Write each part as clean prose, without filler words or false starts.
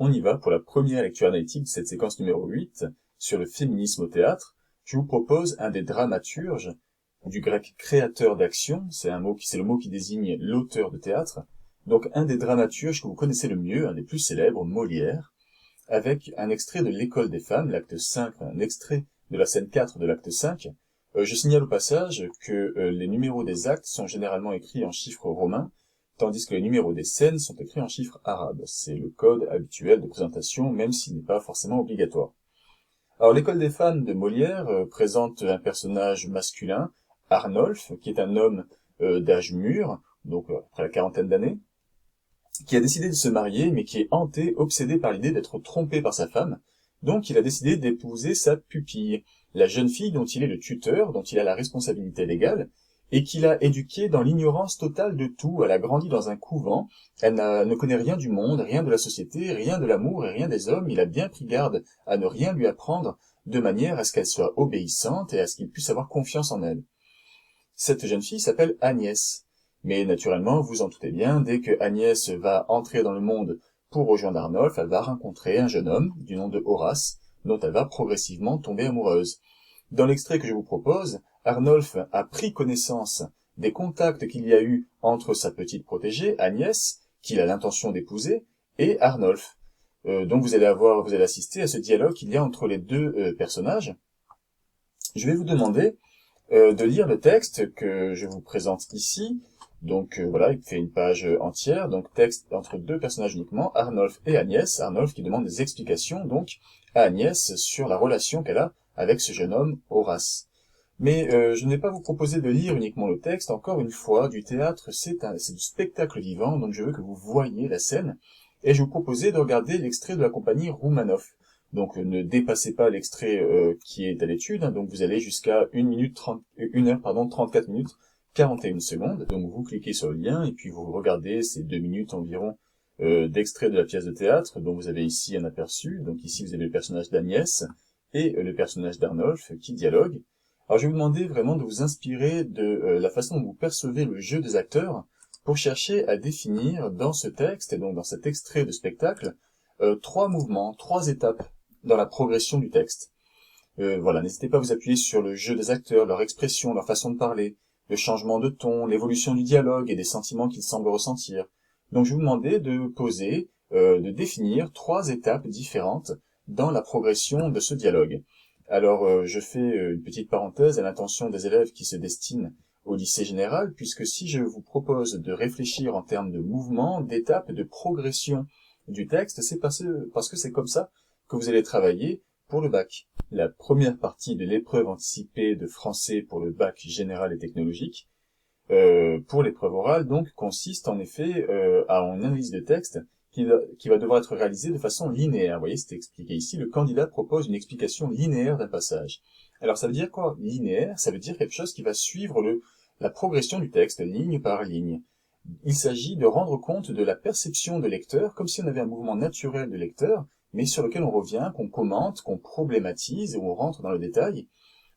On y va pour la première lecture analytique de cette séquence numéro 8 sur le féminisme au théâtre. Je vous propose un des dramaturges, du grec créateur d'action, c'est le mot qui désigne l'auteur de théâtre. Donc un des dramaturges que vous connaissez le mieux, un des plus célèbres, Molière, avec un extrait de L'École des femmes, l'acte 5, un extrait de la scène 4 de l'acte 5. Je signale au passage que les numéros des actes sont généralement écrits en chiffres romains, tandis que les numéros des scènes sont écrits en chiffres arabes. C'est le code habituel de présentation, même s'il n'est pas forcément obligatoire. Alors, l'École des femmes de Molière présente un personnage masculin, Arnolphe, qui est un homme d'âge mûr, donc après la quarantaine d'années, qui a décidé de se marier, mais qui est hanté, obsédé par l'idée d'être trompé par sa femme. Donc, il a décidé d'épouser sa pupille, la jeune fille dont il est le tuteur, dont il a la responsabilité légale, et qu'il a éduquée dans l'ignorance totale de tout. Elle a grandi dans un couvent, elle ne connaît rien du monde, rien de la société, rien de l'amour et rien des hommes. Il a bien pris garde à ne rien lui apprendre, de manière à ce qu'elle soit obéissante et à ce qu'il puisse avoir confiance en elle. Cette jeune fille s'appelle Agnès. Mais naturellement, vous en doutez bien, dès que Agnès va entrer dans le monde pour rejoindre Arnolphe, elle va rencontrer un jeune homme du nom de Horace, dont elle va progressivement tomber amoureuse. Dans l'extrait que je vous propose, Arnolphe a pris connaissance des contacts qu'il y a eu entre sa petite protégée, Agnès, qu'il a l'intention d'épouser, et Arnolphe. Donc vous allez assister à ce dialogue qu'il y a entre les deux personnages. Je vais vous demander de lire le texte que je vous présente ici. Donc voilà, il fait une page entière, donc texte entre deux personnages uniquement, Arnolphe et Agnès. Arnolphe qui demande des explications donc à Agnès sur la relation qu'elle a avec ce jeune homme, Horace. Mais je ne vais pas vous proposer de lire uniquement le texte, encore une fois, du théâtre, c'est du spectacle vivant, donc je veux que vous voyiez la scène, et je vous proposais de regarder l'extrait de la compagnie Roumanoff. Donc ne dépassez pas l'extrait qui est à l'étude, hein, donc vous allez jusqu'à 34 minutes 41 secondes. Donc vous cliquez sur le lien et puis vous regardez ces 2 minutes environ d'extrait de la pièce de théâtre, dont vous avez ici un aperçu. Donc ici vous avez le personnage d'Agnès et le personnage d'Arnolphe qui dialoguent. Alors je vais vous demander vraiment de vous inspirer de la façon dont vous percevez le jeu des acteurs pour chercher à définir dans ce texte et donc dans cet extrait de spectacle 3 mouvements, 3 étapes dans la progression du texte. Voilà, n'hésitez pas à vous appuyer sur le jeu des acteurs, leur expression, leur façon de parler, le changement de ton, l'évolution du dialogue et des sentiments qu'ils semblent ressentir. Donc je vais vous demander de poser, de définir 3 étapes différentes dans la progression de ce dialogue. Alors je fais une petite parenthèse à l'intention des élèves qui se destinent au lycée général, puisque si je vous propose de réfléchir en termes de mouvement, d'étapes, de progression du texte, c'est parce que c'est comme ça que vous allez travailler pour le bac. La première partie de l'épreuve anticipée de français pour le bac général et technologique, pour l'épreuve orale, donc, consiste en effet à une analyse de texte qui va devoir être réalisée de façon linéaire. Vous voyez, c'est expliqué ici. Le candidat propose une explication linéaire d'un passage. Alors, ça veut dire quoi, linéaire? Ça veut dire quelque chose qui va suivre la progression du texte, ligne par ligne. Il s'agit de rendre compte de la perception de lecteur, comme si on avait un mouvement naturel de lecteur, mais sur lequel on revient, qu'on commente, qu'on problématise, et où on rentre dans le détail.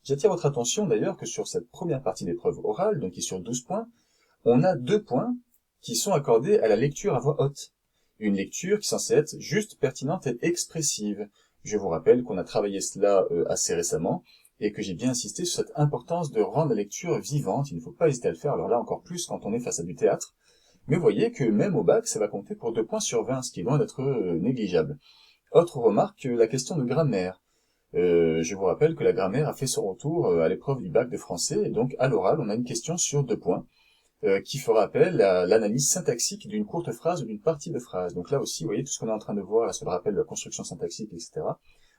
J'attire votre attention d'ailleurs que sur cette première partie d'épreuve orale, donc qui est sur 12 points, on a 2 points qui sont accordés à la lecture à voix haute. Une lecture qui est censée être juste, pertinente et expressive. Je vous rappelle qu'on a travaillé cela assez récemment, et que j'ai bien insisté sur cette importance de rendre la lecture vivante. Il ne faut pas hésiter à le faire, alors là encore plus quand on est face à du théâtre. Mais vous voyez que même au bac, ça va compter pour 2 points sur 20, ce qui est loin d'être négligeable. Autre remarque, la question de grammaire. Je vous rappelle que la grammaire a fait son retour à l'épreuve du bac de français, et donc à l'oral, on a une question sur 2 points, qui fera appel à l'analyse syntaxique d'une courte phrase ou d'une partie de phrase. Donc là aussi, vous voyez, tout ce qu'on est en train de voir, là, sur le rappel de la construction syntaxique, etc.,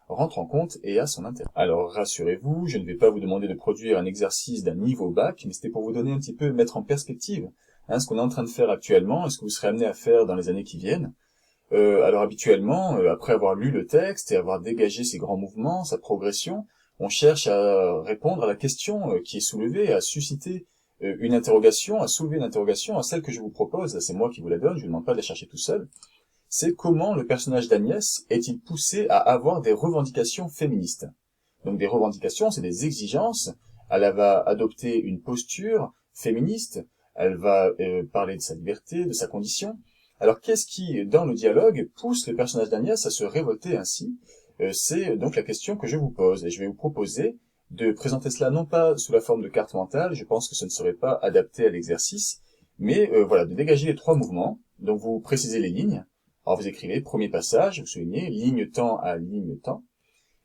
rentre en compte et a son intérêt. Alors rassurez-vous, je ne vais pas vous demander de produire un exercice d'un niveau bac, mais c'était pour vous donner un petit peu, mettre en perspective ce qu'on est en train de faire actuellement et ce que vous serez amené à faire dans les années qui viennent. Alors habituellement, après avoir lu le texte et avoir dégagé ses grands mouvements, sa progression, on cherche à répondre à la question qui est soulevée, à susciter une interrogation, à soulever une interrogation, à celle que je vous propose, c'est moi qui vous la donne, je ne vous demande pas de la chercher tout seul. C'est comment le personnage d'Agnès est-il poussé à avoir des revendications féministes. Donc des revendications, c'est des exigences, elle va adopter une posture féministe, elle va parler de sa liberté, de sa condition. Alors, qu'est-ce qui, dans le dialogue, pousse le personnage d'Agnès à se révolter ainsi? C'est donc la question que je vous pose, et je vais vous proposer de présenter cela non pas sous la forme de carte mentale, je pense que ce ne serait pas adapté à l'exercice, mais voilà, de dégager les 3 mouvements. Donc vous précisez les lignes. Alors vous écrivez premier passage, vous soulignez ligne temps à ligne temps,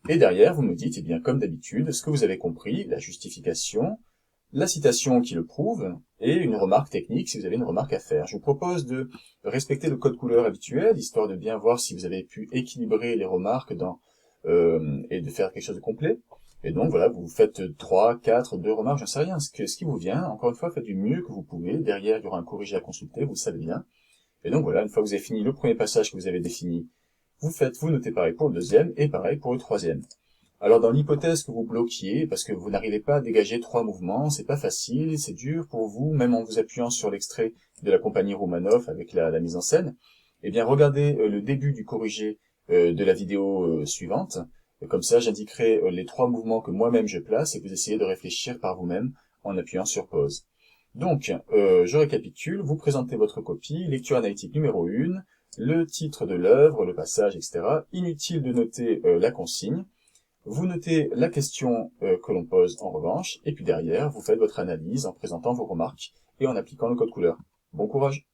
et derrière vous me dites, eh bien comme d'habitude, ce que vous avez compris, la justification, la citation qui le prouve, et une remarque technique si vous avez une remarque à faire. Je vous propose de respecter le code couleur habituel, histoire de bien voir si vous avez pu équilibrer les remarques et de faire quelque chose de complet. Et donc voilà, vous faites 3, 4, 2 remarques, j'en sais rien, ce qui vous vient. Encore une fois, faites du mieux que vous pouvez. Derrière, il y aura un corrigé à consulter, vous le savez bien. Et donc voilà, une fois que vous avez fini le premier passage que vous avez défini, vous notez pareil pour le deuxième et pareil pour le troisième. Alors dans l'hypothèse que vous bloquiez, parce que vous n'arrivez pas à dégager 3 mouvements, c'est pas facile, c'est dur pour vous, même en vous appuyant sur l'extrait de la compagnie Romanov avec la mise en scène, eh bien regardez le début du corrigé de la vidéo suivante. Comme ça, j'indiquerai les 3 mouvements que moi-même je place et vous essayez de réfléchir par vous-même en appuyant sur pause. Donc, je récapitule, vous présentez votre copie, lecture analytique numéro 1, le titre de l'œuvre, le passage, etc. Inutile de noter la consigne. Vous notez la question que l'on pose en revanche, et puis derrière, vous faites votre analyse en présentant vos remarques et en appliquant le code couleur. Bon courage!